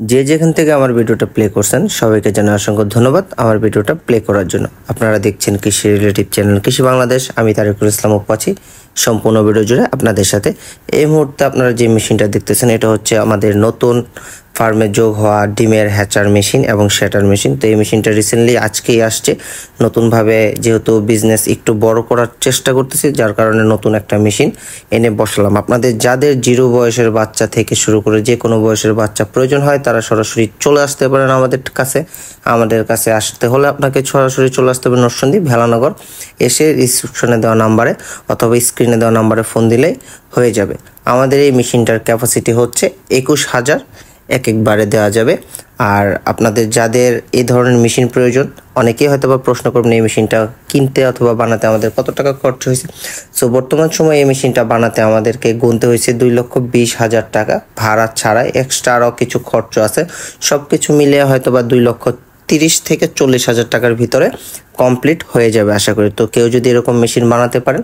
যে যেখান থেকে আমার ভিডিওটা প্লে করছেন সবাইকে জানাই অসংখ্য ধন্যবাদ আমার ভিডিওটা প্লে করার জন্য। আপনারা দেখছেন কৃষি রিলেটিভ চ্যানেল কৃষি বাংলাদেশ। আমি তারিকুল ইসলাম অপু আছি সম্পূর্ণ ভিডিও জুড়ে আপনাদের সাথে। এই মুহূর্তে আপনারা যে মেশিনটা দেখতেছেন এটা হচ্ছে আমাদের নতুন ফার্মে যোগ হওয়া ডিমের হ্যাচার মেশিন এবং শ্যাটার মেশিন। তো এই মেশিনটা রিসেন্টলি আজকেই আসছে নতুনভাবে, যেহেতু বিজনেস একটু বড় করার চেষ্টা করতেছি যার কারণে নতুন একটা মেশিন এনে বসালাম। আপনাদের যাদের 0 বয়সের বাচ্চা থেকে শুরু করে যে কোনো বয়সের বাচ্চা প্রয়োজন হয় তারা সরাসরি চলে আসতে পারেন আমাদের কাছে। আমাদের কাছে আসতে হলে আপনাকে সরাসরি চলে আসতে হবে নরসিংদী ভেলানগর। এসে রিসেপশনে দেওয়া নাম্বারে অথবা স্ক্রিনে দেওয়া নাম্বারে ফোন দিলেই হয়ে যাবে। আমাদের এই মেশিনটার ক্যাপাসিটি হচ্ছে 21,000 একবারে দেওয়া যাবে। আর আপনাদের যাদের এই ধরনের মেশিন প্রয়োজন, অনেকেই হয়তো বা প্রশ্ন করবেন এই মেশিনটা কিনতে অথবা বানাতে আমাদের কত টাকা খরচ হয়েছে। সো বর্তমান সময়ে এই মেশিনটা বানাতে আমাদেরকে গুনতে হয়েছে 2,20,000 টাকা ভাড়া ছাড়াই। এক্সট্রা আরও কিছু খরচ আছে, সব কিছু মিলিয়ে হয়তো বা 2,30,000 থেকে 40,000 টাকার ভিতরে কমপ্লিট হয়ে যাবে আশা করি। তো কেউ যদি এরকম মেশিন বানাতে পারেন,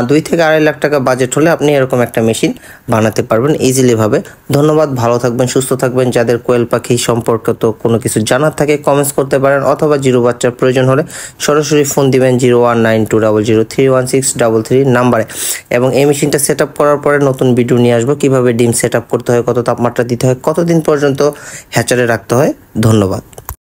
2 থেকে 2.5 লাখ টাকা বাজেট হলে আপনি এরকম একটা মেশিন বানাতে পারবেন ইজিলিভাবে। ধন্যবাদ, ভালো থাকবেন, সুস্থ থাকবেন। যাদের কোয়েল পাখি সম্পর্কিত কোনো কিছু জানার থাকে কমেন্টস করতে পারেন, অথবা 0 বাচ্চার প্রয়োজন হলে সরাসরি ফোন দিবেন 019200031633 নাম্বারে। এবং এই মেশিনটা সেট আপ করার পরে নতুন ভিডিও নিয়ে আসবো কীভাবে ডিম সেট আপ করতে হয়, কত তাপমাত্রা দিতে হয়, কতদিন পর্যন্ত হ্যাচারে রাখতে হয়। ধন্যবাদ।